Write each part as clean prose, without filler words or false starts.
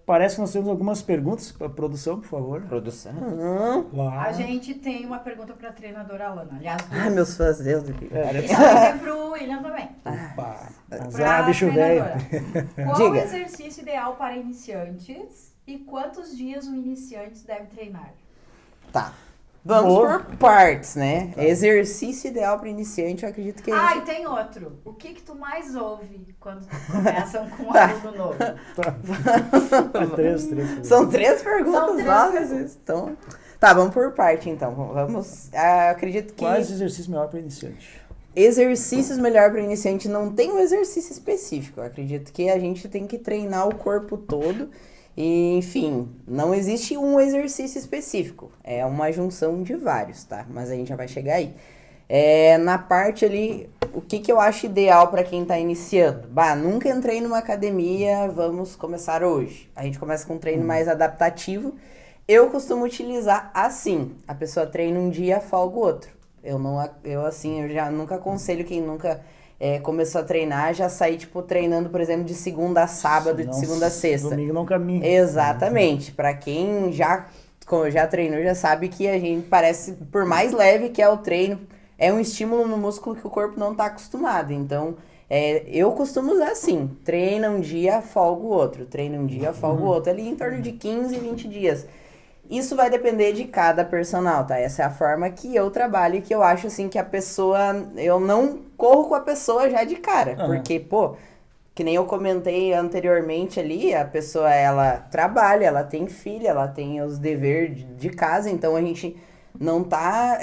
Parece que nós temos algumas perguntas para a produção, por favor. Produção. A gente tem uma pergunta para a treinadora Alana. Aliás, duas. Ai, meus fãs, Deus do céu. E também tem pro William também. Opa! Pra Azar, bicho velho. treinadora. Qual o Diga. exercício ideal para iniciantes e quantos dias um iniciante deve treinar? Tá. Vamos Boa. por partes, né? Exercício ideal para iniciante, eu acredito que a Ah, e gente... tem outro. O que tu mais ouve quando começam com um aluno novo? Três. São 3 perguntas, São 3 nossa, perguntas. vocês estão... Tá, vamos por parte então. Vamos. Acredito que Quais exercícios melhor para iniciante? exercícios melhor para iniciante não tem um exercício específico. Eu acredito que a gente tem que treinar o corpo todo. E, enfim, não existe um exercício específico. É uma junção de vários, tá? Mas a gente já vai chegar aí. Na parte ali, o que eu acho ideal para quem tá iniciando? Bah, nunca entrei numa academia, vamos começar hoje. A gente começa com um treino mais adaptativo. Eu costumo utilizar assim. A pessoa treina um dia, folga o outro. Eu já nunca aconselho quem nunca começou a treinar, já sair, tipo, treinando, por exemplo, de segunda a sábado, de segunda a sexta. Domingo não caminha. Exatamente. Pra quem já treinou, já sabe que a gente parece, por mais leve que é o treino, é um estímulo no músculo que o corpo não tá acostumado. Então, eu costumo usar assim, treina um dia, folga o outro. Treina um dia, folga o outro. Ali em torno de 15, 20 dias. Isso vai depender de cada personal, tá? Essa é a forma que eu trabalho e que eu acho, assim, que a pessoa... Eu não corro com a pessoa já de cara. Porque, pô, que nem eu comentei anteriormente ali, a pessoa, ela trabalha, ela tem filha, ela tem os deveres de casa. Então, a gente não tá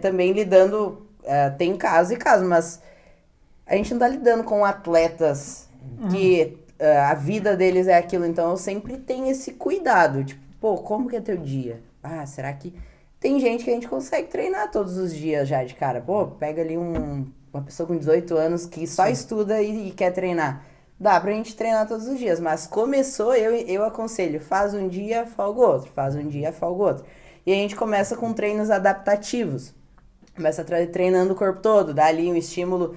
também lidando... tem casos e casos, mas a gente não tá lidando com atletas que a vida deles é aquilo. Então, eu sempre tenho esse cuidado, tipo, pô, como que é teu dia? Ah, será que... Tem gente que a gente consegue treinar todos os dias já de cara. Pô, pega ali uma pessoa com 18 anos que só estuda e quer treinar. Dá pra gente treinar todos os dias, mas começou, eu aconselho, faz um dia, folga o outro, faz um dia, folga o outro. E a gente começa com treinos adaptativos. Começa treinando o corpo todo, dá ali um estímulo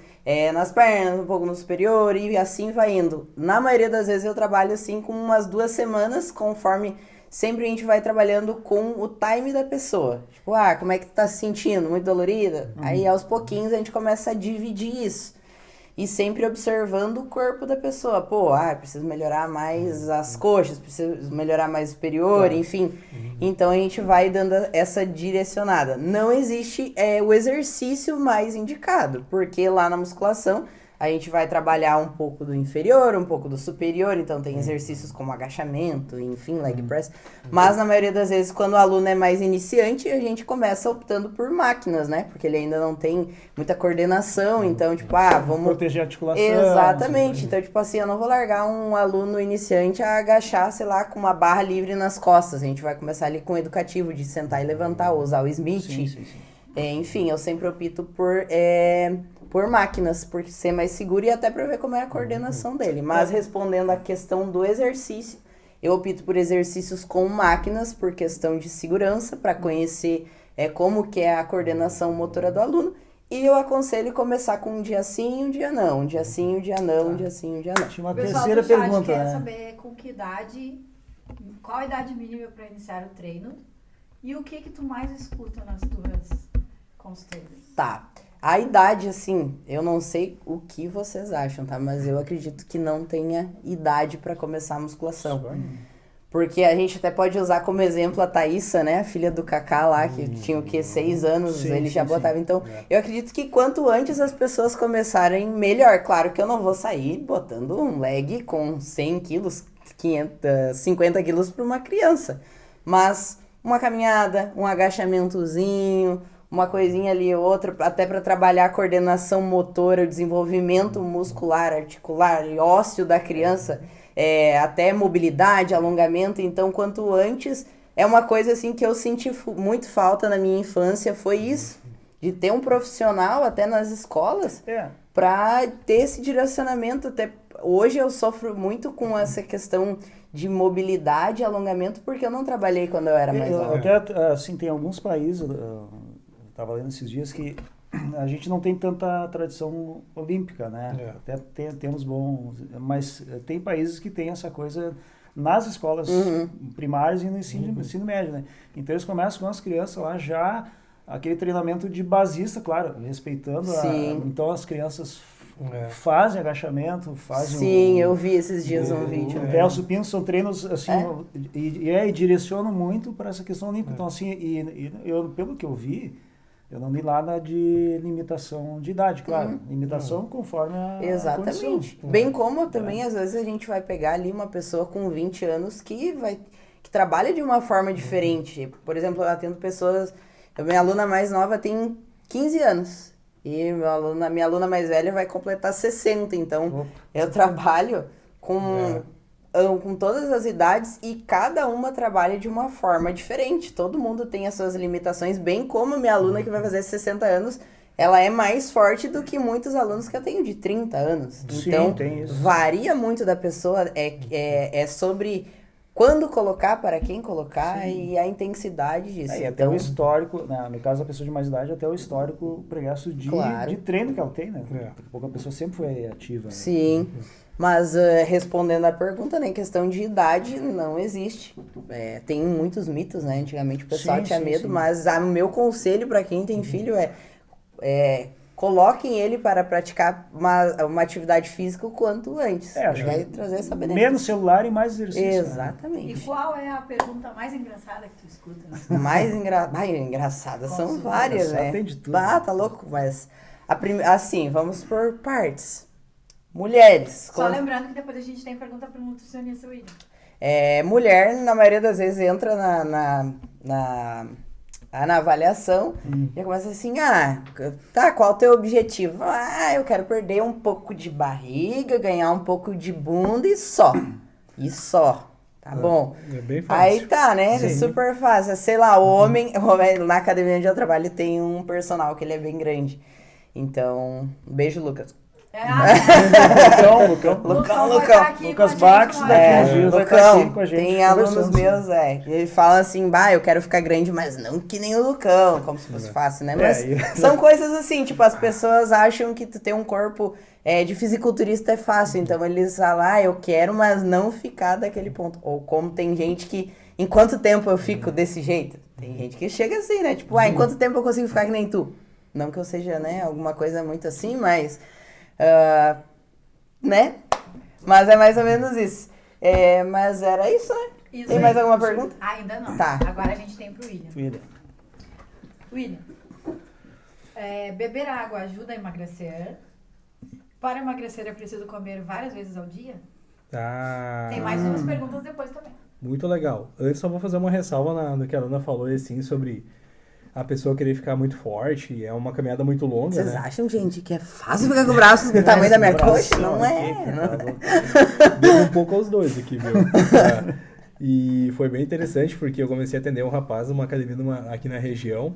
nas pernas, um pouco no superior e assim vai indo. Na maioria das vezes eu trabalho assim com umas 2 semanas, conforme... Sempre a gente vai trabalhando com o time da pessoa. Tipo, como é que tu tá se sentindo? Muito dolorida? Aí, aos pouquinhos, a gente começa a dividir isso. E sempre observando o corpo da pessoa. Pô, preciso melhorar mais as coxas, preciso melhorar mais o superior, enfim. Então, a gente vai dando essa direcionada. Não existe o exercício mais indicado, porque lá na musculação... A gente vai trabalhar um pouco do inferior, um pouco do superior, então tem exercícios como agachamento, enfim, leg press. Mas na maioria das vezes, quando o aluno é mais iniciante, a gente começa optando por máquinas, né? Porque ele ainda não tem muita coordenação, então, tipo, vamos... Proteger a articulação. Exatamente. Então, tipo assim, eu não vou largar um aluno iniciante a agachar, sei lá, com uma barra livre nas costas. A gente vai começar ali com o educativo, de sentar e levantar, ou usar o Smith. Sim. Enfim, eu sempre opto por máquinas, por ser mais seguro e até para ver como é a coordenação dele. Mas respondendo à questão do exercício, eu opto por exercícios com máquinas por questão de segurança, para conhecer como que é a coordenação motora do aluno. E eu aconselho começar com um dia sim, um dia não. Um dia sim, um dia não, um dia sim, um dia não. Tinha uma O pessoal terceira do chat pergunta, quer né? saber com que idade, qual a idade mínima para iniciar o treino e o que tu mais escuta nas tuas consultas. Tá. A idade, assim, eu não sei o que vocês acham, tá? Mas eu acredito que não tenha idade para começar a musculação. Porque a gente até pode usar como exemplo a Thaísa, né? A filha do Kaká lá, que tinha o quê? 6 anos, Sim, ele já sim, botava. sim. Então, eu acredito que quanto antes as pessoas começarem, melhor. Claro que eu não vou sair botando um leg com 100 quilos, 50 quilos para uma criança. Mas uma caminhada, um agachamentozinho... Uma coisinha ali ou outra, até para trabalhar a coordenação motora, o desenvolvimento muscular, articular e ósseo da criança, até mobilidade, alongamento. Então, quanto antes, é uma coisa assim que eu senti muito falta na minha infância, foi isso, de ter um profissional até nas escolas, para ter esse direcionamento. Até hoje eu sofro muito com essa questão de mobilidade e alongamento, porque eu não trabalhei quando eu era mais nova. Até, assim, tem alguns países... Estava lendo esses dias que a gente não tem tanta tradição olímpica, né? Até temos bons, mas tem países que têm essa coisa nas escolas primárias e no ensino médio, né? Então eles começam com as crianças lá já aquele treinamento de basista, claro, respeitando então as crianças fazem agachamento, fazem Sim, eu vi esses dias um vídeo. O supino são treinos assim, e direcionam muito para essa questão olímpica. Então assim, eu, pelo que eu vi, eu não vi nada de limitação de idade, claro. Limitação conforme a Exatamente. condição. Bem como também, às vezes, a gente vai pegar ali uma pessoa com 20 anos que trabalha de uma forma diferente. Por exemplo, eu atendo pessoas... A minha aluna mais nova tem 15 anos. E minha aluna mais velha vai completar 60. Então, eu trabalho com todas as idades e cada uma trabalha de uma forma diferente. Todo mundo tem as suas limitações, bem como a minha aluna que vai fazer 60 anos, ela é mais forte do que muitos alunos que eu tenho de 30 anos. Então, tem isso. varia muito da pessoa, é sobre quando colocar, para quem colocar e a intensidade disso. E até o histórico, né, no caso da pessoa de mais idade, até o histórico progresso de treino que ela tem, né? Daqui a pouco a pessoa sempre foi ativa. Né? Sim. Mas respondendo a pergunta, né, em questão de idade, não existe. Tem muitos mitos, né? Antigamente o pessoal tinha medo, mas o meu conselho para quem tem filho é coloquem ele para praticar uma atividade física o quanto antes. Vai trazer essa benefício. Menos celular e mais exercício. Exatamente. E qual é a pergunta mais engraçada que tu escuta? Né? Mais engraçada são várias, né? Tem de tudo. Tá louco, mas assim, vamos por partes. Mulheres. Só lembrando que depois a gente tem pergunta para o nutricionista William. Mulher, na maioria das vezes, entra na avaliação e começa assim, qual o teu objetivo? Eu quero perder um pouco de barriga, ganhar um pouco de bunda e só. Tá bom? É bem fácil. Aí tá, né? É super fácil. Sei lá, o homem, na academia onde eu trabalho tem um personal que ele é bem grande. Então, beijo, Lucas. Lucão. Lucas Bax, daqui uns dias vai estar aqui com a gente. Tem alunos meus, ele fala assim, eu quero ficar grande, mas não que nem o Lucão, como se fosse fácil, né? Mas são coisas assim, tipo, as pessoas acham que tu ter um corpo de fisiculturista é fácil, então eles falam, eu quero, mas não ficar daquele ponto. Ou como tem gente que, em quanto tempo eu fico desse jeito? Tem gente que chega assim, né? Tipo, em quanto tempo eu consigo ficar que nem tu? Não que eu seja, né, alguma coisa muito assim, mas... né? Mas é mais ou menos isso. Mas era isso, né? Isso tem aí. mais alguma pergunta? Ainda não. Tá. Agora a gente tem pro William. William, beber água ajuda a emagrecer? Para emagrecer é preciso comer várias vezes ao dia? Tem mais umas perguntas depois também. Muito legal. Antes só vou fazer uma ressalva no que a Ana falou, assim, sobre a pessoa querer ficar muito forte. É uma caminhada muito longa, Vocês né? acham, gente, que é fácil ficar com o braço do tamanho da minha coxa? Não é. Deu um pouco aos dois aqui, viu? E foi bem interessante, porque eu comecei a atender um rapaz numa academia aqui na região.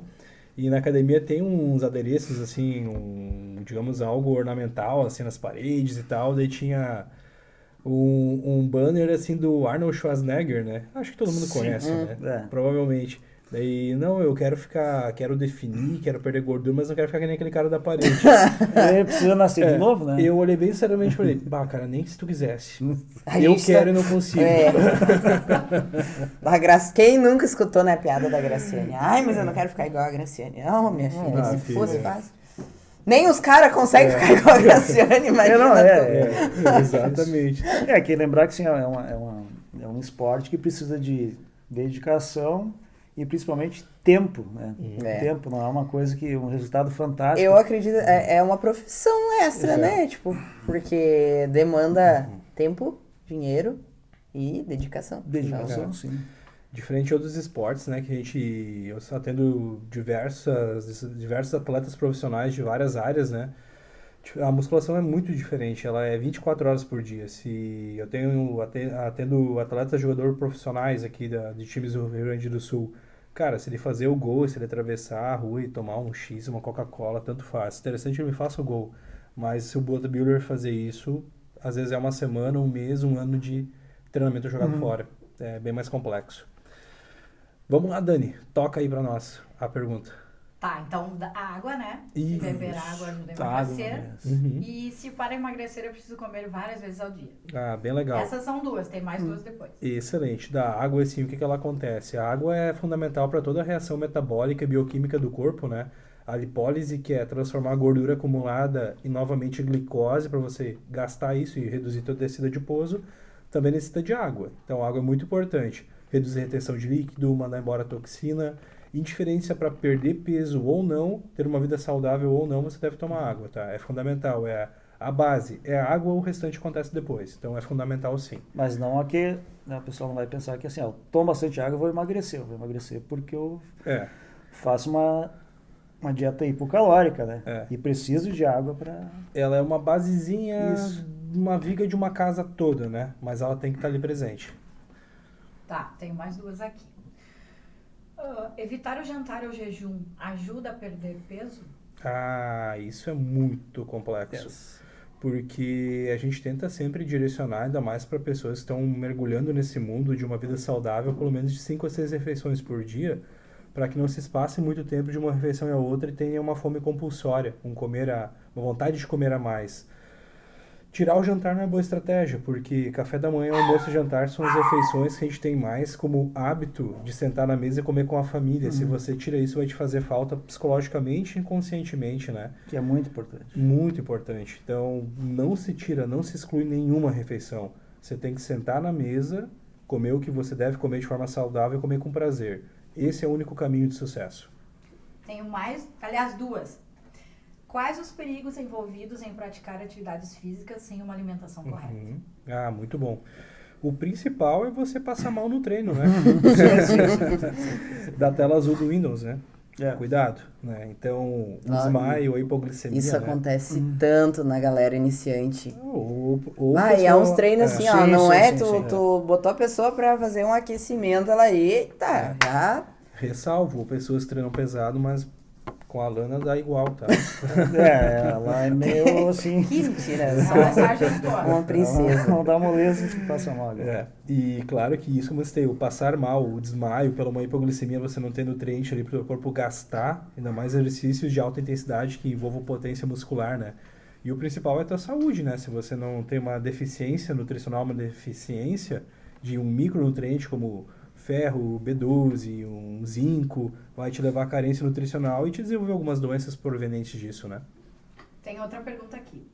E na academia tem uns adereços, assim, digamos, algo ornamental, assim, nas paredes e tal. Daí tinha um banner, assim, do Arnold Schwarzenegger, né? Acho que todo mundo conhece, né? Provavelmente. Daí, não, eu quero definir, quero perder gordura, mas não quero ficar que nem aquele cara da parede. Ele precisa nascer de novo, né? Eu olhei bem seriamente pra ele, cara, nem se tu quisesse. Eu quero e não consigo. Quem nunca escutou, né, a piada da Graciane? Mas eu não quero ficar igual a Graciane. Não, minha filha, se fosse fácil. Nem os caras conseguem ficar igual a Graciane, imagina exatamente. Que lembrar que assim, é um esporte que precisa de dedicação e principalmente tempo, né? Tempo não é uma coisa que um resultado fantástico. Eu acredito, é uma profissão extra, né? Tipo, porque demanda tempo, dinheiro e dedicação. Dedicação, sim. Diferente de outros esportes, né, eu estou tendo diversos atletas profissionais de várias áreas, né? A musculação é muito diferente, ela é 24 horas por dia. Se eu atendo atletas, jogadores profissionais aqui de times do Rio Grande do Sul, cara, se ele fazer o gol, se ele atravessar a rua e tomar um X, uma Coca-Cola, tanto faz. Interessante que ele me faça o gol, mas se o bodybuilder fazer isso, às vezes é uma semana, um mês, um ano de treinamento jogado fora. É bem mais complexo. Vamos lá, Dani, toca aí pra nós a pergunta. Tá, então a água, né? Isso. Se beber água ajuda a emagrecer. E se para emagrecer eu preciso comer várias vezes ao dia. Ah, bem legal. Essas são duas, tem mais duas depois. Excelente. Da água, assim, o que ela acontece? A água é fundamental para toda a reação metabólica e bioquímica do corpo, né? A lipólise, que é transformar a gordura acumulada em novamente glicose para você gastar isso e reduzir toda a descida de pouso, também necessita de água. Então, a água é muito importante. Reduzir a retenção de líquido, mandar embora a toxina. Indiferença para perder peso ou não, ter uma vida saudável ou não, você deve tomar água, tá? É fundamental, é a base. É a água, o restante acontece depois. Então, é fundamental sim. Mas não aqui, né, o pessoal não vai pensar que assim, ó, tomo bastante água, eu vou emagrecer. Eu vou emagrecer porque eu faço uma dieta hipocalórica, né? E preciso de água para... Ela é uma basezinha, uma viga de uma casa toda, né? Mas ela tem que estar ali presente. Tá, tenho mais duas aqui. Evitar o jantar ou jejum ajuda a perder peso? Ah, isso é muito complexo. Porque a gente tenta sempre direcionar, ainda mais para pessoas que estão mergulhando nesse mundo de uma vida saudável, pelo menos de 5 a 6 refeições por dia, para que não se espasse muito tempo de uma refeição a outra e tenha uma fome compulsória, uma vontade de comer a mais. Tirar o jantar não é boa estratégia, porque café da manhã, almoço e jantar são as refeições que a gente tem mais como hábito de sentar na mesa e comer com a família. Se você tira isso, vai te fazer falta psicologicamente e inconscientemente, né? Que é muito importante. Muito importante. Então, não se tira, não se exclui nenhuma refeição. Você tem que sentar na mesa, comer o que você deve comer de forma saudável e comer com prazer. Esse é o único caminho de sucesso. Tenho mais, aliás, duas. Quais os perigos envolvidos em praticar atividades físicas sem uma alimentação correta? Ah, muito bom. O principal é você passar mal no treino, né? Da tela azul do Windows, né? Cuidado, né? Então, o desmaio, a hipoglicemia, isso acontece tanto na galera iniciante. E há uns treinos assim, ó, não é? Tu botou a pessoa pra fazer um aquecimento, ela, eita, já... Ressalvo, pessoas que treinam pesado, mas com a Lana dá igual, tá? Ela é meio assim... Que mentira, uma princesa. Não dá moleza que passa mal. E claro que isso, mas tem o passar mal, o desmaio, pela uma hipoglicemia, você não tem nutriente ali para o corpo gastar, ainda mais exercícios de alta intensidade que envolvam potência muscular, né? E o principal é a tua saúde, né? Se você não tem uma deficiência nutricional, uma deficiência de um micronutriente como ferro, B12, um zinco, vai te levar à carência nutricional e te desenvolver algumas doenças provenientes disso, né? Tem outra pergunta aqui.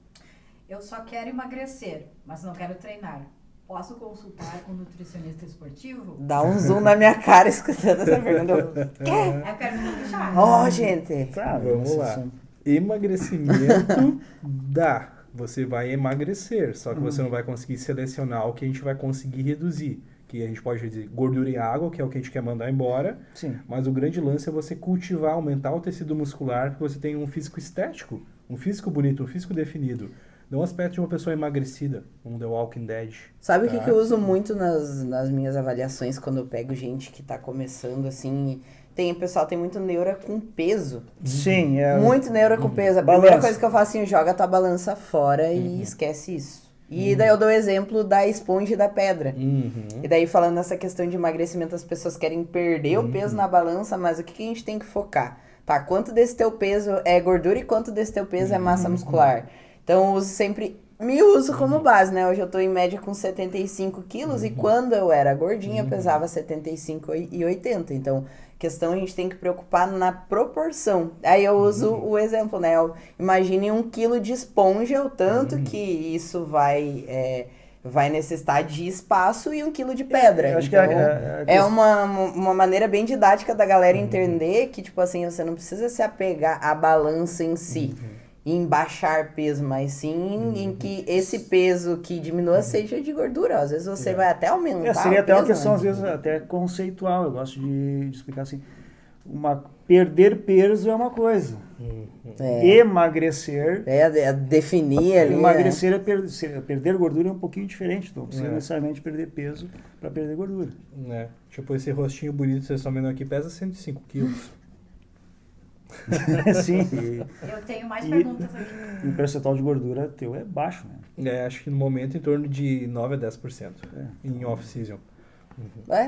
Eu só quero emagrecer, mas não quero treinar. Posso consultar com um nutricionista esportivo? Dá um zoom na minha cara escutando essa pergunta. É a pergunta do chat. Gente. Vamos lá. Emagrecimento dá. Você vai emagrecer, só que você não vai conseguir selecionar o que a gente vai conseguir reduzir. Que a gente pode dizer gordura e água, que é o que a gente quer mandar embora. Sim. Mas o grande lance é você cultivar, aumentar o tecido muscular, para que você tenha um físico estético, um físico bonito, um físico definido. Não o aspecto de uma pessoa emagrecida, um The Walking Dead. Sabe o que eu uso muito nas minhas avaliações quando eu pego gente que tá começando assim... Tem muito neura com peso. Sim, muito neura com peso. A primeira coisa que eu faço assim, joga a tua balança fora e esquece isso. E daí eu dou o exemplo da esponja e da pedra. E daí falando nessa questão de emagrecimento, as pessoas querem perder o peso na balança, mas o que a gente tem que focar? Tá, quanto desse teu peso é gordura e quanto desse teu peso é massa muscular? Então eu uso sempre, me uso como base, né? Hoje eu tô em média com 75 quilos e quando eu era gordinha eu pesava 75,80. Então, questão a gente tem que preocupar na proporção. Aí eu uso o exemplo, né? Imagine 1 quilo de esponja, o tanto que isso vai necessitar de espaço e 1 quilo de pedra. Eu acho então, que é uma maneira bem didática da galera entender que, tipo assim, você não precisa se apegar à balança em si. Em baixar peso, mas sim em que esse peso que diminua seja de gordura. Às vezes você vai até aumentar seria o até uma peso, questão, né? às vezes, até conceitual. Eu gosto de explicar assim. Perder peso é uma coisa. Emagrecer... definir ali... Emagrecer é perder gordura é um pouquinho diferente. Então, não precisa necessariamente perder peso para perder gordura. Tipo, esse rostinho bonito que vocês estão vendo aqui pesa 105 quilos. Sim. Eu tenho mais perguntas aqui. O percentual de gordura teu é baixo, né? Acho que no momento em torno de 9 a 10% em off-season.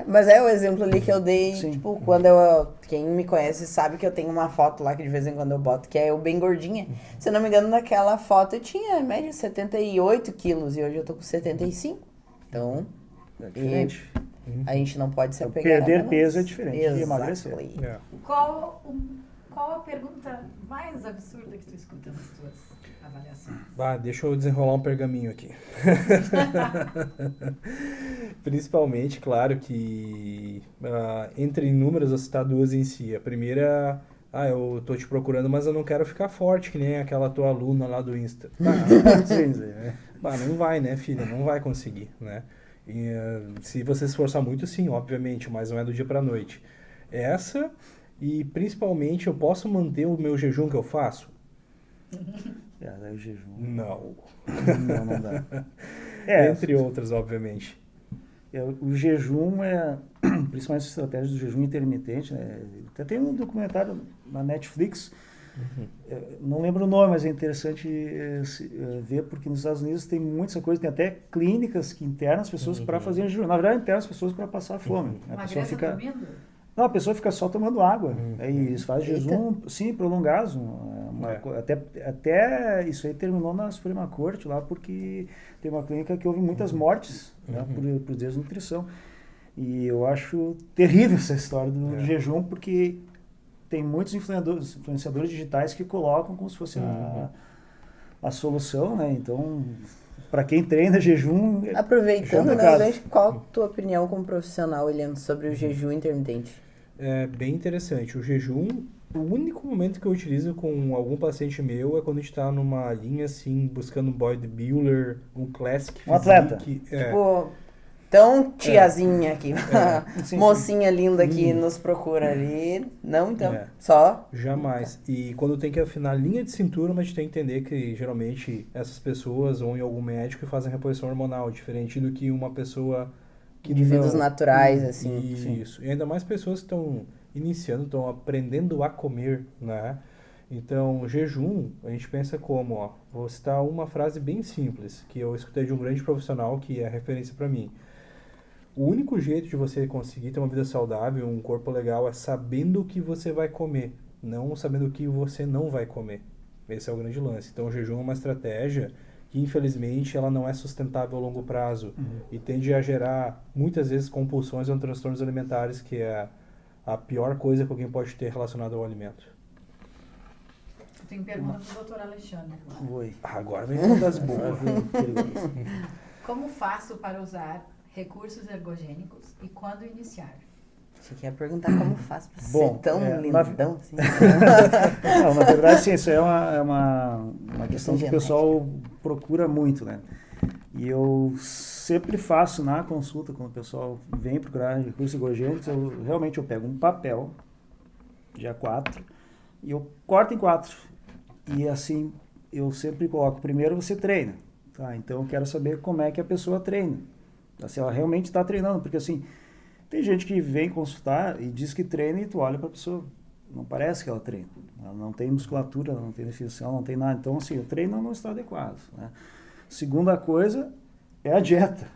Mas é o exemplo ali que eu dei, Sim. tipo, quando quem me conhece sabe que eu tenho uma foto lá que de vez em quando eu boto, que é eu bem gordinha. Se eu não me engano, naquela foto eu tinha, em média, 78 quilos e hoje eu tô com 75. Então, É diferente. a gente não pode se apegar. Perder peso é diferente de emagrecer. Exactly. Qual a pergunta mais absurda que tu escuta nas tuas avaliações? Deixa eu desenrolar um pergaminho aqui. Principalmente, claro que entre inúmeras eu citar duas em si. A primeira, eu tô te procurando, mas eu não quero ficar forte, que nem aquela tua aluna lá do Insta. Não vai, né, filha? Não vai conseguir, né? E, se você se esforçar muito, sim, obviamente, mas não é do dia pra noite. Essa, e principalmente, eu posso manter o meu jejum que eu faço? Daí o jejum. Não. Não dá. Entre outras, obviamente. O jejum principalmente a estratégia do jejum intermitente, né? Até tem um documentário na Netflix, não lembro o nome, mas é interessante ver, porque nos Estados Unidos tem muita coisa, tem até clínicas que internam as pessoas para fazer jejum. Na verdade, internam as pessoas para passar fome. A pessoa fica dormindo? Não, a pessoa fica só tomando água. Aí eles fazem jejum, sim, prolongado. Até isso aí terminou na Suprema Corte lá, porque tem uma clínica que houve muitas mortes, né, por desnutrição. E eu acho terrível essa história do jejum, porque tem muitos influenciadores digitais que colocam como se fosse a solução, né? Então, para quem treina jejum... Aproveitando, né, qual a tua opinião como profissional, olhando sobre o jejum intermitente? É bem interessante. O jejum, o único momento que eu utilizo com algum paciente meu é quando a gente está numa linha, assim, buscando um bodybuilder, um classic physique. Um atleta. Tipo... Então, tiazinha aqui, mocinha linda que nos procura ali. Não, então, só? Jamais. E quando tem que afinar a linha de cintura, mas a gente tem que entender que, geralmente, essas pessoas vão em algum médico e fazem reposição hormonal, diferente do que uma pessoa que indivíduos naturais, assim. Isso. E ainda mais pessoas que estão iniciando, estão aprendendo a comer, né? Então, jejum, a gente pensa como, vou citar uma frase bem simples, que eu escutei de um grande profissional, que é referência para mim. O único jeito de você conseguir ter uma vida saudável, um corpo legal, é sabendo o que você vai comer, não sabendo o que você não vai comer. Esse é o grande lance. Então, o jejum é uma estratégia que, infelizmente, ela não é sustentável a longo prazo e tende a gerar, muitas vezes, compulsões ou transtornos alimentares, que é a pior coisa que alguém pode ter relacionado ao alimento. Eu tenho pergunta para o Dr. Alexandre. Oi. Agora vem uma das boas. Como faço para usar recursos ergogênicos e quando iniciar? Você quer perguntar como faz para ser tão lindão assim? Não, na verdade, sim, isso é uma questão que o pessoal procura muito, né? E eu sempre faço na consulta, quando o pessoal vem procurar recursos ergogênicos, eu pego um papel de A4 e eu corto em 4. E assim, eu sempre coloco, primeiro você treina, tá? Então eu quero saber como é que a pessoa treina. Se ela realmente está treinando, porque assim, tem gente que vem consultar e diz que treina e tu olha para a pessoa, não parece que ela treina. Ela não tem musculatura, ela não tem definição, não tem nada. Então, assim, o treino não está adequado, né? Segunda coisa é a dieta.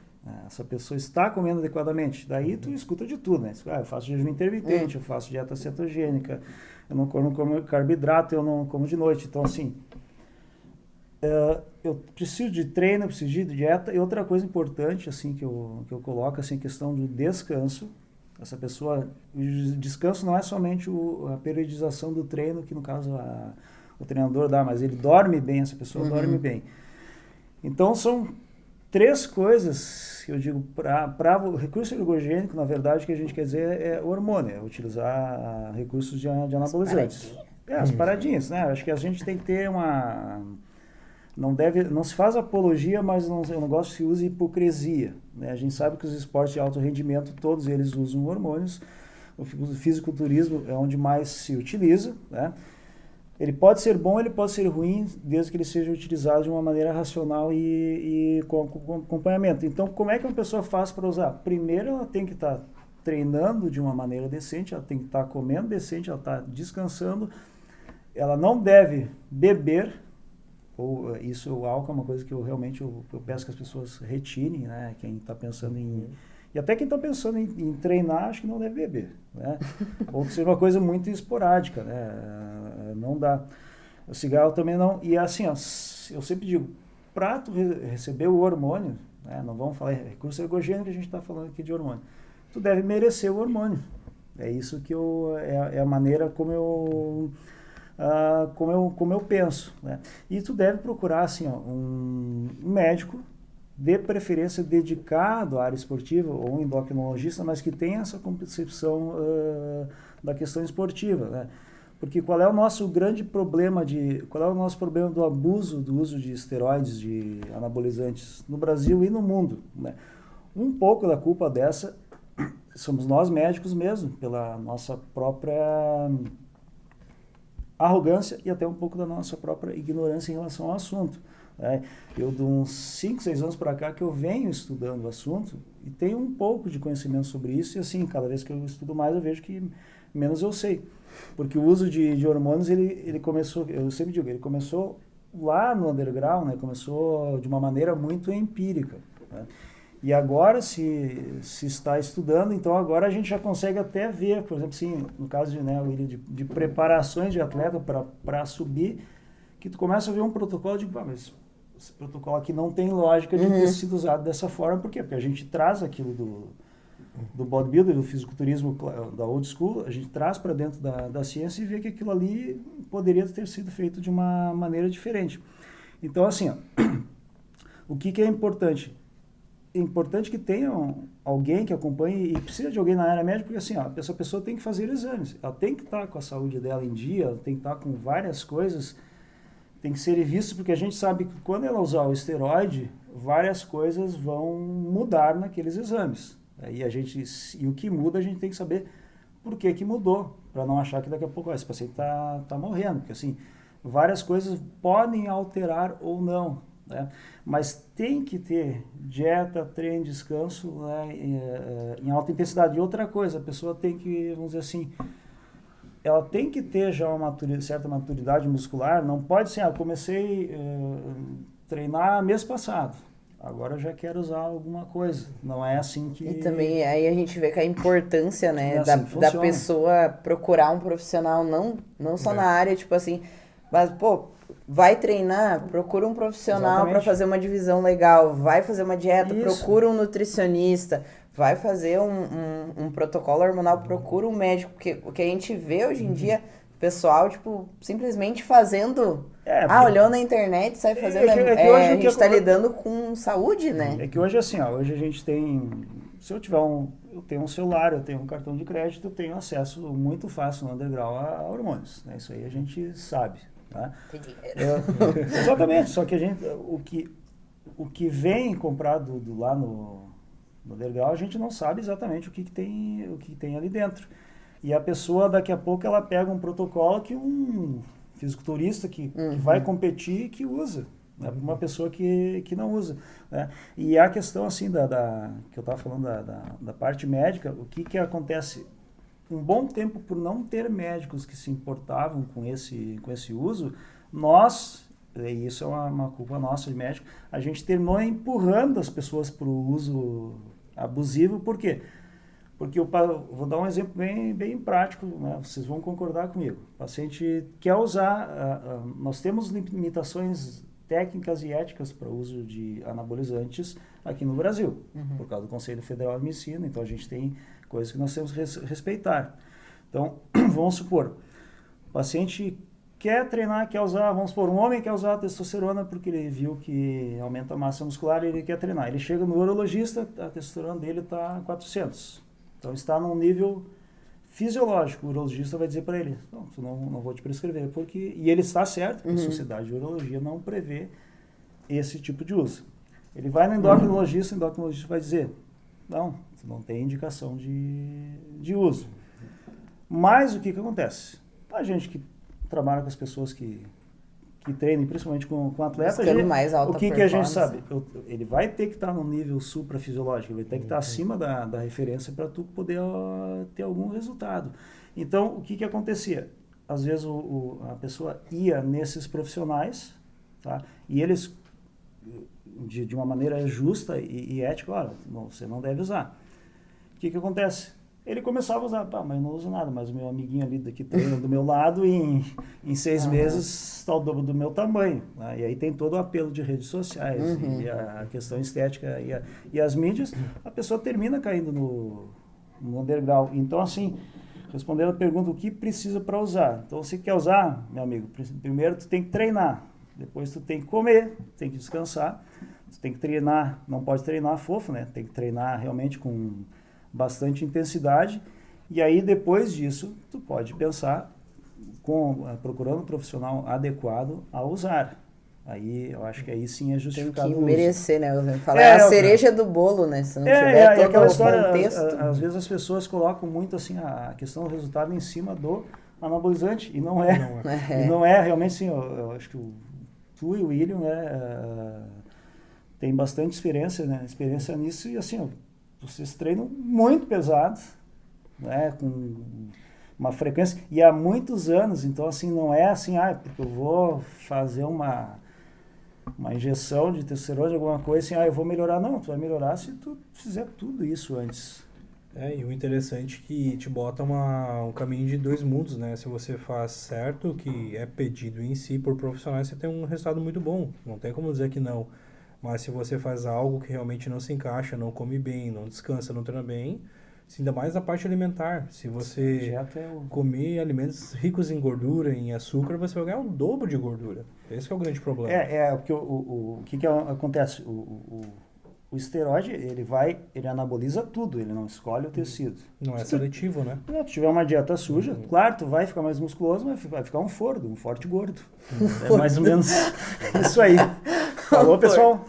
Essa pessoa está comendo adequadamente. Daí tu escuta de tudo, né? Eu faço jejum intermitente, eu faço dieta cetogênica, eu não como carboidrato, eu não como de noite. Então, assim, eu preciso de treino, eu preciso de dieta. E outra coisa importante, assim, que eu coloco, assim, a questão do descanso. Essa pessoa, o descanso não é somente a periodização do treino, que no caso o treinador dá, mas ele dorme bem, essa pessoa dorme bem. Então, são 3 coisas que eu digo para o recurso ergogênico, na verdade, que a gente quer dizer é o hormônio, é utilizar recursos de anabolizantes. As paradinhas, né? Acho que a gente tem que ter não se faz apologia, mas eu não gosto que se use hipocrisia, né? A gente sabe que os esportes de alto rendimento, todos eles usam hormônios. O fisiculturismo é onde mais se utiliza, né? Ele pode ser bom, ele pode ser ruim, desde que ele seja utilizado de uma maneira racional e com acompanhamento. Então, como é que uma pessoa faz para usar? Primeiro, ela tem que estar treinando de uma maneira decente, ela tem que estar comendo decente, ela está descansando, ela não deve beber, ou o álcool é uma coisa que eu realmente eu peço que as pessoas retirem, né? Quem está pensando em E até quem está pensando em treinar, acho que não deve beber, né? Ou que seja uma coisa muito esporádica, né? Não dá. O cigarro também não. E assim, ó, eu sempre digo, para tu receber o hormônio, né? Não vamos falar recurso ergogênico, que a gente está falando aqui de hormônio. Tu deve merecer o hormônio. É isso que é a maneira como eu penso, né? E tu deve procurar assim, ó, um médico, de preferência dedicado à área esportiva, ou um endocrinologista, mas que tenha essa concepção da questão esportiva, né? Porque qual é o nosso grande problema do abuso do uso de esteroides, de anabolizantes no Brasil e no mundo, né? Um pouco da culpa dessa somos nós médicos mesmo, pela nossa própria arrogância e até um pouco da nossa própria ignorância em relação ao assunto. Eu, de uns 5, 6 anos para cá, que eu venho estudando o assunto e tenho um pouco de conhecimento sobre isso, e assim, cada vez que eu estudo mais, eu vejo que menos eu sei. Porque o uso de hormônios, ele começou, eu sempre digo, ele começou lá no underground, né? Começou de uma maneira muito empírica, né? E agora se está estudando, então agora a gente já consegue até ver, por exemplo, assim, no caso de preparações de atleta para subir, que tu começa a ver um protocolo de, mas esse protocolo aqui não tem lógica de ter sido usado dessa forma. Por quê? Porque a gente traz aquilo do bodybuilder, do fisiculturismo da old school, a gente traz para dentro da ciência e vê que aquilo ali poderia ter sido feito de uma maneira diferente. Então, assim, ó, o que é importante? É importante que tenha alguém que acompanhe, e precisa de alguém na área médica, porque assim, ó, essa pessoa tem que fazer exames, ela tem que estar com a saúde dela em dia, ela tem que estar com várias coisas, tem que ser visto, porque a gente sabe que quando ela usar o esteroide, várias coisas vão mudar naqueles exames. E o que muda, a gente tem que saber por que mudou, para não achar que daqui a pouco esse paciente está morrendo, porque assim, várias coisas podem alterar ou não, né? Mas tem que ter dieta, treino, descanso, né, em alta intensidade. E outra coisa, a pessoa tem que, vamos dizer assim, ela tem que ter já uma certa maturidade muscular. Não pode ser, eu comecei a treinar mês passado, agora eu já quero usar alguma coisa. Não é assim que... E também aí a gente vê que a importância, né, é assim da pessoa procurar um profissional, não só na área, tipo assim, mas, pô, vai treinar, procura um profissional para fazer uma divisão legal, vai fazer uma dieta, procura um nutricionista, vai fazer um protocolo hormonal, procura um médico, porque o que a gente vê hoje em dia, o pessoal, tipo, simplesmente fazendo... olhou na internet, sai fazendo... a gente tá lidando com saúde, né? É que hoje, assim, ó, hoje a gente tem... Se eu tiver eu tenho um celular, eu tenho um cartão de crédito, eu tenho acesso muito fácil no underground a hormônios, né? Isso aí a gente sabe, tá? Tem dinheiro. Exatamente, só que a gente... O que vem comprado lá no underground, a gente não sabe exatamente o que tem ali dentro. E a pessoa, daqui a pouco, ela pega um protocolo que um fisiculturista que vai competir que usa, né? Uma pessoa que não usa, né? E a questão, assim, que eu estava falando da parte médica, o que acontece? Um bom tempo, por não ter médicos que se importavam com esse uso, e isso é uma culpa nossa de médico, a gente terminou empurrando as pessoas para o uso abusivo. Por quê? Porque vou dar um exemplo bem prático, né? Vocês vão concordar comigo. O paciente quer usar, nós temos limitações técnicas e éticas para o uso de anabolizantes aqui no Brasil, por causa do Conselho Federal de Medicina, então a gente tem coisas que nós temos que respeitar. Então, vamos supor, o paciente quer treinar, quer usar, vamos supor, um homem quer usar testosterona porque ele viu que aumenta a massa muscular e ele quer treinar. Ele chega no urologista, a testosterona dele está 400. Então está num nível fisiológico. O urologista vai dizer para ele, não vou te prescrever, e ele está certo, porque a Sociedade de Urologia não prevê esse tipo de uso. Ele vai no endocrinologista, o endocrinologista vai dizer, não tem indicação de uso. Mas o que acontece? A gente que trabalha com as pessoas que treinam, principalmente com atletas, o que a gente sabe? Ele vai ter que estar no nível suprafisiológico, ele vai ter que estar acima da referência para tu poder ter algum resultado. Então, o que acontecia? Às vezes a pessoa ia nesses profissionais, tá? E eles, de uma maneira justa e ética, olha, você não deve usar. o que acontece? Ele começava a usar, mas eu não uso nada, mas o meu amiguinho ali que treina do meu lado, em 6 meses está o dobro do meu tamanho. Né? E aí tem todo o apelo de redes sociais, e a questão estética e as mídias, a pessoa termina caindo no underground. Então, assim, respondendo a pergunta, o que precisa para usar? Então, você quer usar, meu amigo, primeiro tu tem que treinar, depois tu tem que comer, tem que descansar, tu tem que treinar, não pode treinar fofo, né? Tem que treinar realmente com bastante intensidade, e aí depois disso tu pode pensar procurando um profissional adequado a usar. Aí eu acho que aí sim é justificado. Tem que merecer, né? É a cereja do bolo, né? Se não tiver todo aquela história, o contexto. Às vezes as pessoas colocam muito assim a questão do resultado em cima do anabolizante, e não é. E não é realmente assim, eu acho que tu e o William tem bastante experiência nisso, e assim, vocês treinam muito pesado, né, com uma frequência, e há muitos anos, então assim, não é assim, porque eu vou fazer uma injeção de testosterona, alguma coisa assim, eu vou melhorar. Não, tu vai melhorar se tu fizer tudo isso antes. E o interessante é que te bota um caminho de 2 mundos, né? Se você faz certo, que é pedido em si por profissionais, você tem um resultado muito bom, não tem como dizer que não. Mas se você faz algo que realmente não se encaixa, não come bem, não descansa, não treina bem, ainda mais na parte alimentar. Se você comer alimentos ricos em gordura, em açúcar, você vai ganhar o dobro de gordura. Esse é o grande problema. Porque o que acontece? O esteroide, ele anaboliza tudo, ele não escolhe o tecido. Não é seletivo, né? Se tu tiver uma dieta suja, claro, tu vai ficar mais musculoso, mas vai ficar um forte gordo. É mais ou menos isso aí. Falou, pessoal?